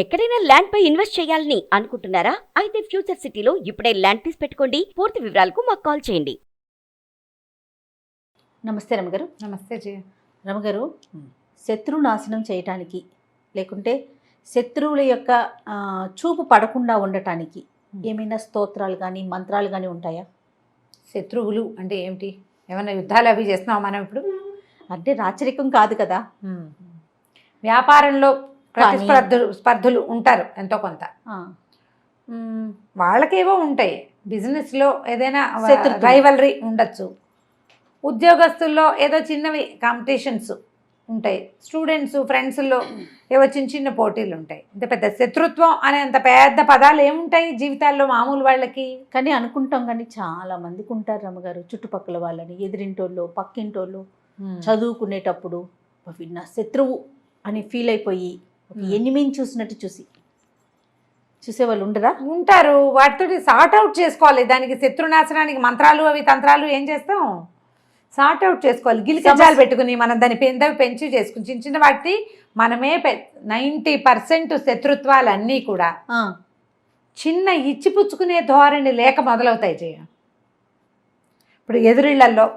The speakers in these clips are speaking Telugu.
ఎక్కడైనా ల్యాండ్ పై ఇన్వెస్ట్ చేయాలని అనుకుంటున్నారా? అయితే ఫ్యూచర్ సిటీలో ఇప్పుడే ల్యాండ్ తీసి పెట్టుకోండి. పూర్తి వివరాలకు మాకు కాల్ చేయండి. నమస్తే రమగారు. నమస్తే జయ. రమగారు, శత్రు నాశనం చేయటానికి లేకుంటే శత్రువుల యొక్క చూపు పడకుండా ఉండటానికి ఏమైనా స్తోత్రాలు కానీ మంత్రాలు కానీ ఉంటాయా? శత్రువులు అంటే ఏమిటి? ఏమైనా యుద్ధాలు అవి చేస్తున్నావా మనం ఇప్పుడు? అంటే రాచరికం కాదు కదా. వ్యాపారంలో స్పర్ధులు ఉంటారు ఎంతో కొంత. వాళ్ళకేవో ఉంటాయి. బిజినెస్లో ఏదైనా రైవలరీ ఉండొచ్చు. ఉద్యోగస్తుల్లో ఏదో చిన్నవి కాంపిటీషన్స్ ఉంటాయి. స్టూడెంట్స్ ఫ్రెండ్స్లో ఏవో చిన్న చిన్న పోటీలు ఉంటాయి. అంటే పెద్ద శత్రుత్వం అనే అంత పెద్ద పదాలు ఏముంటాయి జీవితాల్లో మామూలు వాళ్ళకి? కానీ అనుకుంటాం, కానీ చాలా మందికి ఉంటారు రమ్మగారు, చుట్టుపక్కల వాళ్ళని, ఎదిరింటోళ్ళు, పక్కింటోళ్ళు, చదువుకునేటప్పుడు నా శత్రువు అని ఫీల్ అయిపోయి ఎనిమిని చూసినట్టు చూసేవాళ్ళు ఉండరా? ఉంటారు. వాటితో సార్ట్ అవుట్ చేసుకోవాలి. దానికి శత్రునాశనానికి మంత్రాలు అవి తంత్రాలు ఏం చేస్తాం? సార్ట్ అవుట్ చేసుకోవాలి. గిలికజాలు పెట్టుకుని మనం దాన్ని పెంచి చేసుకుని చిన్న చిన్న వాటి మనమే 90% శత్రుత్వాలన్నీ కూడా చిన్న ఇచ్చిపుచ్చుకునే ధోరణి లేక మొదలవుతాయి జయ. ఇప్పుడు ఎదురిళ్లల్లో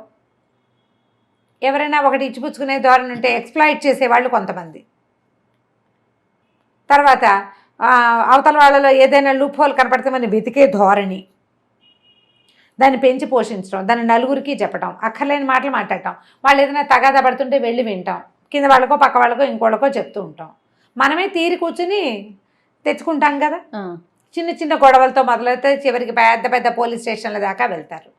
ఎవరైనా ఒకటి ఇచ్చిపుచ్చుకునే ధోరణి ఉంటే ఎక్స్ప్లాయిట్ చేసేవాళ్ళు కొంతమంది. తర్వాత అవతల వాళ్ళలో ఏదైనా లూప్ హోల్ కనపడితే మనం వెతికే ధోరణి, దాన్ని పెంచి పోషించడం, దాన్ని నలుగురికి చెప్పడం, అక్కర్లేని మాటలు మాట్లాడటం, వాళ్ళు ఏదైనా తగాదా పడుతుంటే వెళ్ళి వింటాం, కింద వాళ్ళకో పక్క వాళ్ళకో ఇంకోళ్ళకో చెప్తూ ఉంటాం. మనమే తీరి కూర్చుని తెచ్చుకుంటాం కదా. చిన్న చిన్న గొడవలతో మొదలైతే చివరికి పెద్ద పెద్ద పోలీస్ స్టేషన్ల దాకా వెళ్తారు.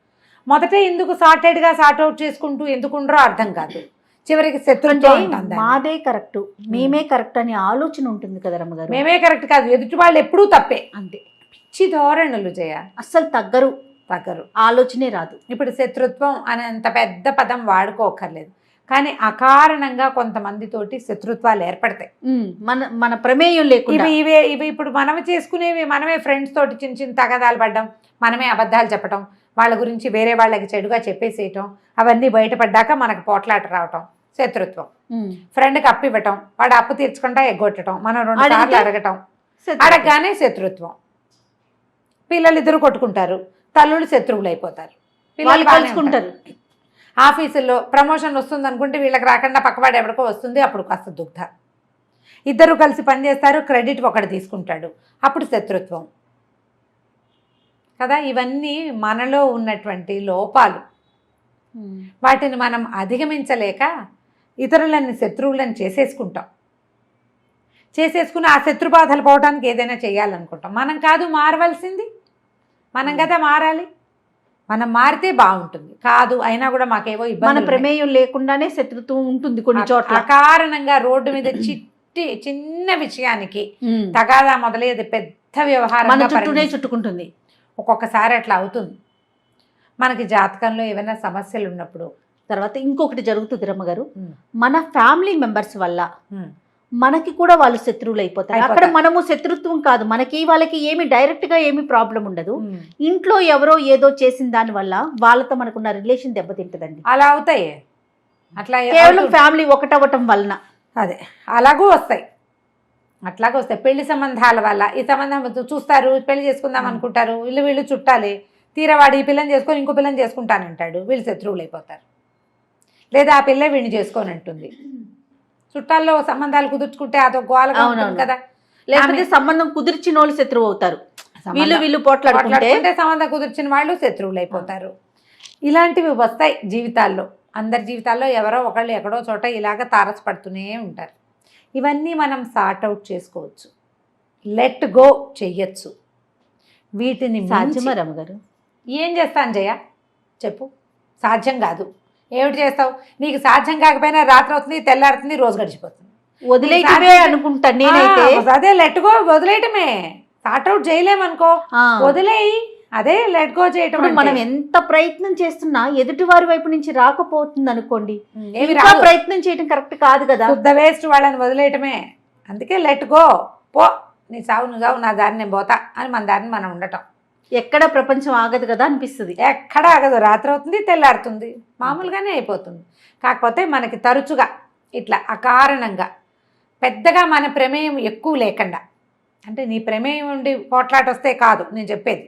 మొదటే ఎందుకు సార్టెడ్గా సార్ట్ అవుట్ చేసుకుంటూ ఎందుకుండ్రో అర్థం కాదు. చివరికి శత్రుత్వం మాదే కరెక్ట్, మేమే కరెక్ట్ అనే ఆలోచన ఉంటుంది కదా రమ్మగారు. మేమే కరెక్ట్ కాదు, ఎదుటి వాళ్ళు ఎప్పుడూ తప్పే. అంతే పిచ్చి ధోరణులు జయ. అస్సలు తగ్గరు ఆలోచనే రాదు. ఇప్పుడు శత్రుత్వం అనేంత పెద్ద పదం వాడుకోకర్లేదు, కానీ అకారణంగా కొంతమందితోటి శత్రుత్వాలు ఏర్పడతాయి. మన ప్రమేయం లేకుండా ఇవి ఇప్పుడు మనం చేసుకునేవి. మనమే ఫ్రెండ్స్ తోటి చిన్న చిన్న తగాదాలు పడ్డం, మనమే అబద్ధాలు చెప్పడం, వాళ్ళ గురించి వేరే వాళ్ళకి చెడుగా చెప్పేసేయటం, అవన్నీ బయటపడ్డాక మనకు పోట్లాట రావటం శత్రుత్వం. ఫ్రెండ్కి అప్పు ఇవ్వటం, వాడు అప్పు తీర్చుకుంటా ఎగ్గొట్టడం, మనం 2 సార్లు అడగటం, అడగగానే శత్రుత్వం. పిల్లలు ఇద్దరు కొట్టుకుంటారు, తల్లులు శత్రువులు అయిపోతారు, పిల్లలు కలుసుకుంటారు. ఆఫీసుల్లో ప్రమోషన్ వస్తుంది అనుకుంటే వీళ్ళకి రాకుండా పక్కవాడు ఎవరికో వస్తుంది, అప్పుడు కాస్త దుగ్ధ. ఇద్దరు కలిసి పనిచేస్తారు, క్రెడిట్ ఒకటి తీసుకుంటాడు, అప్పుడు శత్రుత్వం కదా. ఇవన్నీ మనలో ఉన్నటువంటి లోపాలు. వాటిని మనం అధిగమించలేక ఇతరులని శత్రువులను చేసేసుకుని ఆ శత్రుబాధలు పోవడానికి ఏదైనా చేయాలనుకుంటాం. మనం కాదు మారవలసింది, మనం కదా మారాలి. మనం మారితే బాగుంటుంది. కాదు అయినా కూడా మాకేవో ఇబ్బంది, మన ప్రమేయం లేకుండానే శత్రుత్వం ఉంటుంది కొన్ని చోట్ల. అకారణంగా రోడ్డు మీద చిన్న విషయానికి తగాదా మొదలయ్యేది పెద్ద వ్యవహారం చుట్టుకుంటుంది. ఒక్కొక్కసారి అట్లా అవుతుంది. మనకి జాతకంలో ఏమైనా సమస్యలు ఉన్నప్పుడు. తర్వాత ఇంకొకటి జరుగుతుంది రమ్మగారు, మన ఫ్యామిలీ మెంబర్స్ వల్ల మనకి కూడా వాళ్ళు శత్రువులు అయిపోతారు. అక్కడ మనము శత్రుత్వం కాదు, మనకి వాళ్ళకి ఏమి డైరెక్ట్ గా ఏమి ప్రాబ్లం ఉండదు. ఇంట్లో ఎవరో ఏదో చేసిన దాని వల్ల వాళ్ళతో మనకున్న రిలేషన్ దెబ్బతింటదండి. అలా అవుతాయి. అట్లా కేవలం ఫ్యామిలీ ఒకటవటం వలన అదే అలాగూ వస్తాయి. అట్లాగే వస్తాయి పెళ్లి సంబంధాల వల్ల. ఈ సంబంధం చూస్తారు, పెళ్లి చేసుకుందాం అనుకుంటారు, వీళ్ళు చుట్టాలే, తీరవాడు ఈ పిల్లని చేసుకొని ఇంకో పిల్లని చేసుకుంటానంటాడు, వీళ్ళు శత్రువులు అయిపోతారు. లేదా ఆ పిల్ల వీడిని చేసుకొని అంటుంది. చుట్టాల్లో సంబంధాలు కుదుర్చుకుంటే అదో గోలగా ఉంటుంది కదా. లేకపోతే సంబంధం కుదిర్చిన వాళ్ళు శత్రువు అవుతారు, వీళ్ళు పోట్లాడుకుంటే సంబంధం కుదిర్చిన వాళ్ళు శత్రువులు అయిపోతారు. ఇలాంటివి వస్తాయి జీవితాల్లో. అందరి జీవితాల్లో ఎవరో ఒకళ్ళు ఎక్కడో చోట ఇలాగ తారసపడుతూనే ఉంటారు. ఇవన్నీ మనం సార్ట్ అవుట్ చేసుకోవచ్చు, లెట్ గో చెయ్యొచ్చు. వీటిని సాధ్యమా రమ్మగారు? ఏం చేస్తాను జయ చెప్పు? సాధ్యం కాదు. ఏమిటి చేస్తావు? నీకు సాధ్యం కాకపోయినా రాత్రి అవుతుంది, తెల్లారుతుంది, రోజు గడిచిపోతుంది. వదిలేయటమే అనుకుంటాను నేనైతే. అదే లెట్ గో, వదిలేయటమే. సార్ట్ అవుట్ చేయలేమనుకో, వదిలేయి. అదే లెట్ గో చేయటం. మనం ఎంత ప్రయత్నం చేస్తున్నా ఎదుటి వారి వైపు నుంచి రాకపోతుంది అనుకోండి, ప్రయత్నం చేయటం కరెక్ట్ కాదు కదా. శుద్ధ వేస్ట్, వాళ్ళని వదిలేయటమే. అందుకే లెట్ గో, పో, నీ సావు నువ్వు సావు, నా దారిని నేను పోతా అని మన దారిని మనం ఉండటం. ఎక్కడ ప్రపంచం ఆగదు కదా అనిపిస్తుంది. ఎక్కడ ఆగదు, రాత్రి అవుతుంది, తెల్లారుతుంది, మామూలుగానే అయిపోతుంది. కాకపోతే మనకి తరచుగా ఇట్లా అకారణంగా పెద్దగా మన ప్రమేయం ఎక్కువ లేకుండా అంటే నీ ప్రమేయం ఉండి పోట్లాట వస్తే కాదు నేను చెప్పేది.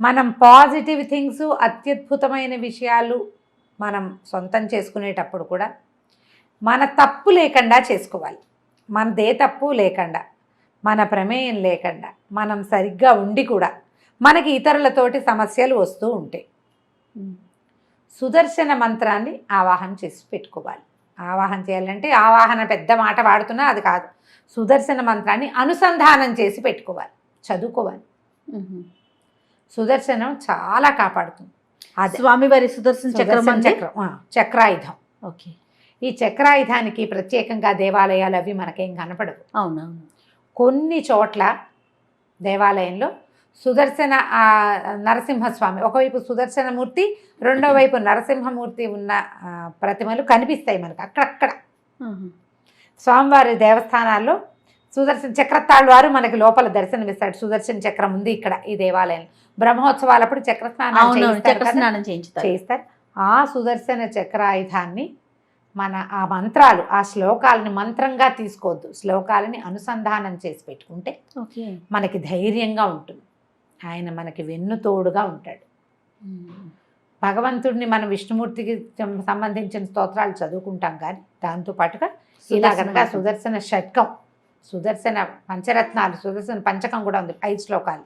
మనం పాజిటివ్ థింగ్స్, అత్యద్భుతమైన విషయాలు మనం సొంతం చేసుకునేటప్పుడు కూడా మన తప్పు లేకుండా చేసుకోవాలి. మనదే తప్పు లేకుండా, మన ప్రమేయం లేకుండా, మనం సరిగ్గా ఉండి కూడా మనకి ఇతరులతోటి సమస్యలు వస్తూ ఉంటాయి. సుదర్శన మంత్రాన్ని ఆవాహన చేసి పెట్టుకోవాలి. ఆవాహన చేయాలంటే ఆవాహన పెద్ద మాట వాడుతున్నా అది కాదు. సుదర్శన మంత్రాన్ని అనుసంధానం చేసి పెట్టుకోవాలి, చదువుకోవాలి. సుదర్శనం చాలా కాపాడుతుంది. అది స్వామివారి సుదర్శన చక్రం చక్రాయుధం. ఓకే. ఈ చక్రాయుధానికి ప్రత్యేకంగా దేవాలయాలు అవి మనకేం కనపడవు. అవునవును. కొన్ని చోట్ల దేవాలయంలో సుదర్శన నరసింహస్వామి, ఒకవైపు సుదర్శనమూర్తి, రెండో వైపు నరసింహమూర్తి ఉన్న ప్రతిమలు కనిపిస్తాయి మనకు అక్కడక్కడ. స్వామివారి దేవస్థానాల్లో సుదర్శన చక్రతాళ్వారు మనకి లోపల దర్శనమిస్తాడు. సుదర్శన చక్రం ఉంది ఇక్కడ ఈ దేవాలయంలో. బ్రహ్మోత్సవాలప్పుడు చక్రస్నానం చేయిస్తారు. ఆ సుదర్శన చక్రాయుధాన్ని మన ఆ మంత్రాలు, ఆ శ్లోకాలని మంత్రంగా తీసుకోవద్దు, శ్లోకాలని అనుసంధానం చేసి పెట్టుకుంటే మనకి ధైర్యంగా ఉంటుంది. ఆయన మనకి వెన్నుతోడుగా ఉంటాడు. భగవంతుడిని మనం విష్ణుమూర్తికి సంబంధించిన స్తోత్రాలు చదువుకుంటాం, కానీ దాంతోపాటుగా ఇలా కనుక సుదర్శన షట్కం, సుదర్శన పంచరత్నాలు, సుదర్శన పంచకం కూడా ఉంది, 5 శ్లోకాలు.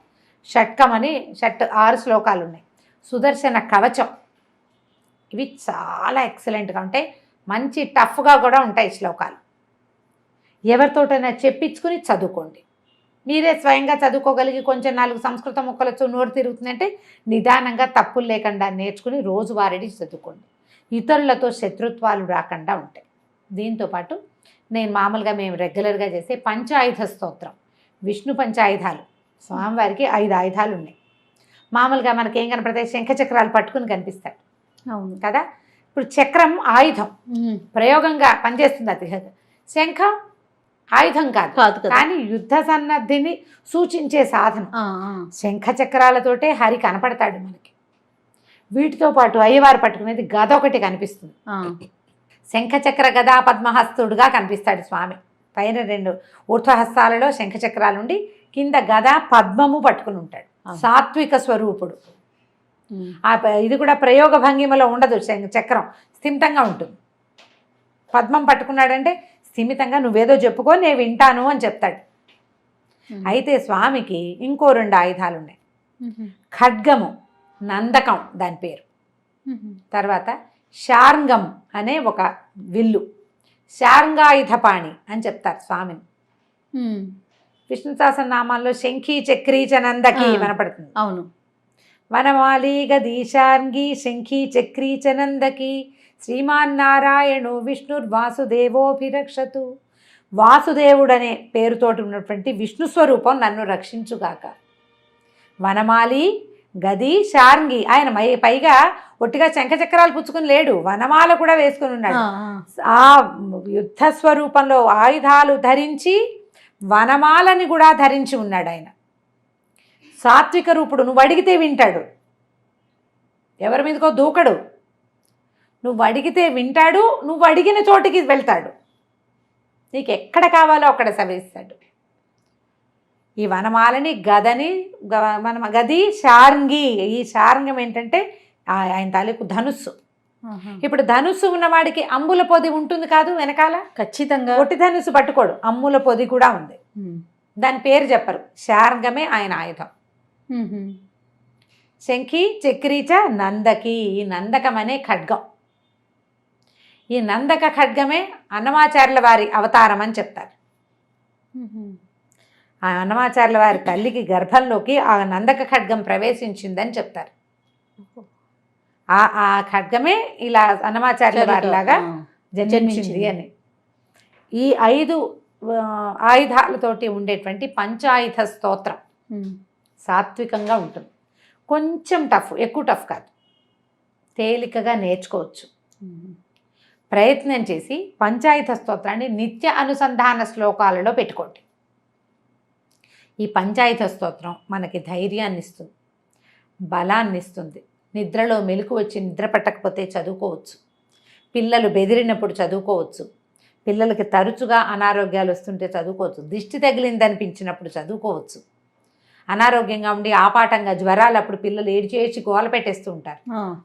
షట్కం అని 6 శ్లోకాలు ఉన్నాయి. సుదర్శన కవచం, ఇవి చాలా ఎక్సలెంట్గా ఉంటాయి. మంచి టఫ్గా కూడా ఉంటాయి శ్లోకాలు. ఎవరితోటైనా చెప్పించుకుని చదువుకోండి. మీరే స్వయంగా చదువుకోగలిగి కొంచెం 4 సంస్కృత ముక్కలతో నోరు తిరుగుతుందంటే నిదానంగా తప్పులు లేకుండా నేర్చుకుని రోజువారీ చదువుకోండి. ఇతరులతో శత్రుత్వాలు రాకుండా ఉంటాయి. దీంతోపాటు నేను మామూలుగా మేము రెగ్యులర్గా చేసే పంచాయుధ స్తోత్రం, విష్ణు పంచాయుధాలు. స్వామివారికి 5 ఆయుధాలు ఉన్నాయి. మామూలుగా మనకి ఏం కనపడతాయి, శంఖచక్రాలు పట్టుకుని కనిపిస్తాడు. అవును కదా. ఇప్పుడు చక్రం ఆయుధం, ప్రయోగంగా పనిచేస్తుంది. అది శంఖం ఆయుధం కాదు, కానీ యుద్ధ సన్నద్ధిని సూచించే సాధనం. శంఖ చక్రాలతోటే హరి కనపడతాడు మనకి. వీటితో పాటు అయ్యవారు పట్టుకునేది గద ఒకటి కనిపిస్తుంది. శంఖచక్ర గదా పద్మహస్తుడుగా కనిపిస్తాడు స్వామి. పైన 2 ఊర్ధ్వహస్తాలలో శంఖచక్రాలు ఉండి కింద గదా పద్మము పట్టుకుని ఉంటాడు. సాత్విక స్వరూపుడు. ఇది కూడా ప్రయోగ భంగిమలో ఉండదు. చక్రం స్థిమితంగా ఉంటుంది. పద్మం పట్టుకున్నాడంటే స్థిమితంగా నువ్వేదో చెప్పుకో నేను వింటాను అని చెప్తాడు. అయితే స్వామికి ఇంకో 2 ఆయుధాలు ఉన్నాయి. ఖడ్గము, నందకం దాని పేరు. తర్వాత శార్ంగం అనే ఒక విల్లు, శార్ంగాయుధపాణి అని చెప్తారు స్వామిని. విష్ణు సహస్రనామాల్లో శంఖీ చక్రీ చ నందకి వినపడుతుంది. అవును. వనమాలి గదీశార్ంగి శంఖీ చక్రీ చ నందకి శ్రీమాన్నారాయణు విష్ణుర్వాసుదేవోభిరక్షతు. వాసుదేవుడనే పేరుతోటి ఉన్నటువంటి విష్ణు స్వరూపం నన్ను రక్షించుగాక. వనమాలి గది శార్ంగి, ఆయన పైగా ఒట్టిగా శంఖచక్రాలు పుచ్చుకుని లేడు, వనమాల కూడా వేసుకుని ఉన్నాడు. ఆ యుద్ధ స్వరూపంలో ఆయుధాలు ధరించి వనమాలని కూడా ధరించి ఉన్నాడు ఆయన. సాత్విక రూపుడు. నువ్వు అడిగితే వింటాడు, ఎవరి మీదకో దూకడు. నువ్వు అడిగితే వింటాడు, నువ్వు అడిగిన చోటికి వెళ్తాడు, నీకు ఎక్కడ కావాలో అక్కడ సవిస్తాడు. ఈ వనమాలని గదని గది శార్ంగి. ఈ శార్ంగం ఏంటంటే ఆయన తాలూకు ధనుస్సు. ఇప్పుడు ధనుస్సు ఉన్నవాడికి అమ్ముల పొది ఉంటుంది కాదు వెనకాల, ఖచ్చితంగా ఒట్టి ధనుస్సు పట్టుకోడు, అమ్ముల పొది కూడా ఉంది. దాని పేరు చెప్పరు, శార్ంగమే ఆయన ఆయుధం. శంఖి చక్రీచ నందకి. ఈ నందకం అనే ఖడ్గం. ఈ నందక ఖడ్గమే అన్నమాచార్యుల వారి అవతారం అని చెప్తారు. ఆ అన్నమాచార్యుల వారి తల్లికి గర్భంలోకి ఆ నందక ఖడ్గం ప్రవేశించిందని చెప్తారు. ఆ ఖడ్గమే ఇలా అన్నమాచార్యుల వారిలాగా జన్మించింది అని. ఈ 5 ఆయుధాలతోటి ఉండేటువంటి పంచాయుధ స్తోత్రం సాత్వికంగా ఉంటుంది. కొంచెం టఫ్, ఎక్కువ టఫ్ కాదు, తేలికగా నేర్చుకోవచ్చు. ప్రయత్నం చేసి పంచాయుధ స్తోత్రాన్ని నిత్య అనుసంధాన శ్లోకాలలో పెట్టుకోండి. ఈ పంచాయుధ స్తోత్రం మనకి ధైర్యాన్ని ఇస్తుంది, బలాన్ని ఇస్తుంది. నిద్రలో మెలకు వచ్చి నిద్ర పట్టకపోతే చదువుకోవచ్చు, పిల్లలు బెదిరినప్పుడు చదువుకోవచ్చు, పిల్లలకి తరచుగా అనారోగ్యాలు వస్తుంటే చదువుకోవచ్చు, దిష్టి తగిలింది అనిపించినప్పుడు చదువుకోవచ్చు. అనారోగ్యంగా ఉండి ఆపాటంగా జ్వరాలు అప్పుడు పిల్లలు ఏడ్చేసి గోల పెట్టేస్తూ ఉంటారు.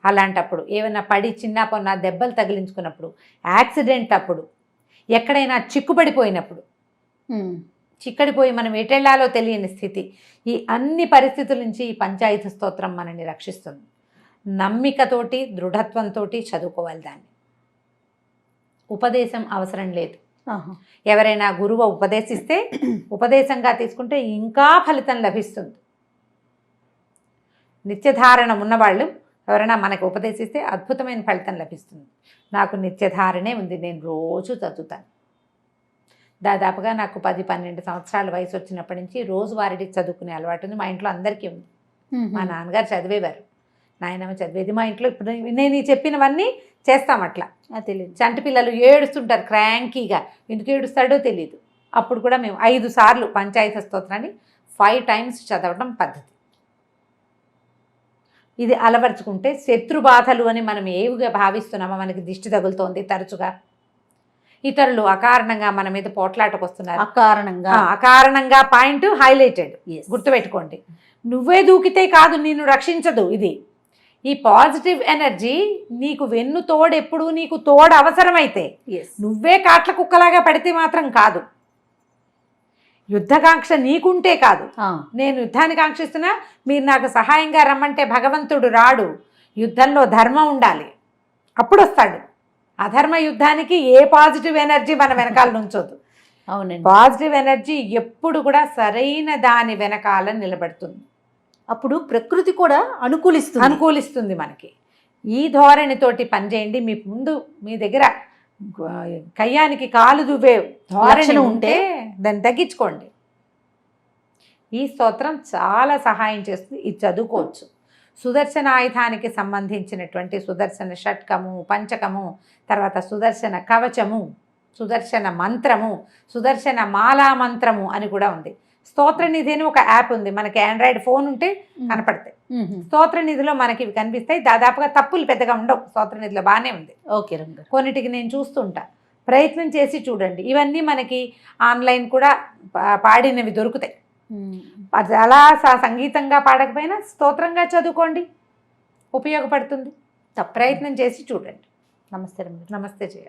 అలాంటప్పుడు ఏమైనా పడి చిన్న పొన్న దెబ్బలు తగిలించుకున్నప్పుడు, యాక్సిడెంట్ అప్పుడు, ఎక్కడైనా చిక్కుపడిపోయినప్పుడు, చిక్కడిపోయి మనం ఎటెళ్లాలో తెలియని స్థితి, ఈ అన్ని పరిస్థితుల నుంచి ఈ పంచాయతీ స్తోత్రం మనని రక్షిస్తుంది. నమ్మికతోటి దృఢత్వంతో చదువుకోవాలి దాన్ని. ఉపదేశం అవసరం లేదు. ఎవరైనా గురువు ఉపదేశిస్తే ఉపదేశంగా తీసుకుంటే ఇంకా ఫలితం లభిస్తుంది. నిత్యధారణ ఉన్నవాళ్ళు ఎవరైనా మనకు ఉపదేశిస్తే అద్భుతమైన ఫలితం లభిస్తుంది. నాకు నిత్యధారణే ఉంది, నేను రోజు చదువుతాను. దాదాపుగా నాకు 10-12 సంవత్సరాల వయసు వచ్చినప్పటి నుంచి రోజువారీ చదువుకునే అలవాటు ఉంది. మా ఇంట్లో అందరికీ ఉంది. మా నాన్నగారు చదివేవారు, నాయనమ్మ చదివేది. మా ఇంట్లో ఇప్పుడు నేను ఈ చెప్పినవన్నీ చేస్తాం. అట్లా తెలియదు. చంటి పిల్లలు ఏడుస్తుంటారు క్రాంకీగా, ఎందుకు ఏడుస్తాడో తెలియదు. అప్పుడు కూడా మేము 5 సార్లు పంచాయతీ స్తోత్రాన్ని 5 టైమ్స్ చదవడం పద్ధతి. ఇది అలవర్చుకుంటే శత్రు బాధలు అని మనం ఏవిగా భావిస్తున్నామో, మనకి దిష్టి తగులుతోంది తరచుగా, ఇతరులు అకారణంగా మన మీద పోట్లాటకు వస్తున్నారు, అకారణంగా పాయింట్ హైలైటెడ్, గుర్తుపెట్టుకోండి. నువ్వే దూకితే కాదు, నిన్ను రక్షించదు. ఇది ఈ పాజిటివ్ ఎనర్జీ నీకు వెన్ను తోడు, ఎప్పుడు నీకు తోడు అవసరమైతే, నువ్వే కాట్ల కుక్కలాగా పడితే మాత్రం కాదు. యుద్ధకాంక్ష నీకుంటే కాదు. నేను యుద్ధాన్ని కాంక్షిస్తున్నా, మీరు నాకు సహాయంగా రమ్మంటే భగవంతుడు రాడు. యుద్ధంలో ధర్మం ఉండాలి, అప్పుడు వస్తాడు. అధర్మ యుద్ధానికి ఏ పాజిటివ్ ఎనర్జీ మన వెనకాల నుంచోదు. అవునండి, పాజిటివ్ ఎనర్జీ ఎప్పుడు కూడా సరైన దాని వెనకాల నిలబడుతుంది. అప్పుడు ప్రకృతి కూడా అనుకూలిస్తుంది మనకి. ఈ ధోరణితోటి పనిచేయండి. మీ ముందు మీ దగ్గర కయ్యానికి కాలు దువ్వే ధోరణి ఉంటే దాన్ని తగ్గించుకోండి. ఈ స్తోత్రం చాలా సహాయం చేస్తుంది. ఇది చదువుకోవచ్చు. సుదర్శన ఆయుధానికి సంబంధించినటువంటి సుదర్శన షట్కము, పంచకము, తర్వాత సుదర్శన కవచము, సుదర్శన మంత్రము, సుదర్శన మాలా మంత్రము అని కూడా ఉంది. స్తోత్రనిధి అని ఒక యాప్ ఉంది, మనకి ఆండ్రాయిడ్ ఫోన్ ఉంటే కనపడతాయి. స్తోత్రనిధిలో మనకి ఇవి కనిపిస్తాయి. దాదాపుగా తప్పులు పెద్దగా ఉండవు. స్తోత్రనిధిలో బాగానే ఉంది. ఓకే, కొన్నిటికి నేను చూస్తుంటా, ప్రయత్నం చేసి చూడండి. ఇవన్నీ మనకి ఆన్లైన్ కూడా పాడినవి దొరుకుతాయి. అలా సంగీతంగా పాడకపోయినా స్తోత్రంగా చదువుకోండి, ఉపయోగపడుతుంది. ప్రయత్నం చేసి చూడండి. నమస్తే. నమస్తే జయ.